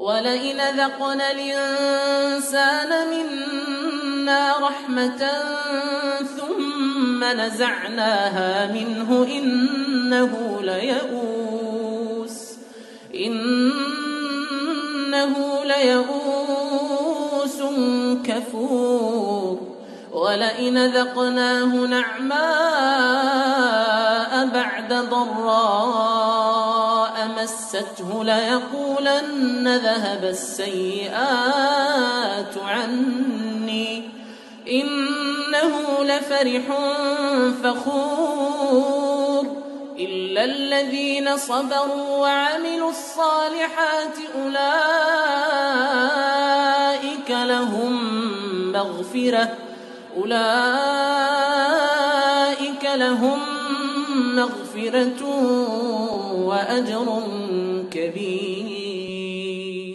ولئن أذقنا الإنسان منا رحمة ثم نزعناها منه إنه ليئوس كفور ولئن أذقناه نعماء بعد ضراء مسته ليقولن ذهب السيئات عني إنه لفرح فخور إلا الذين صبروا وعملوا الصالحات أولئك لهم مغفرة وأجر كبير.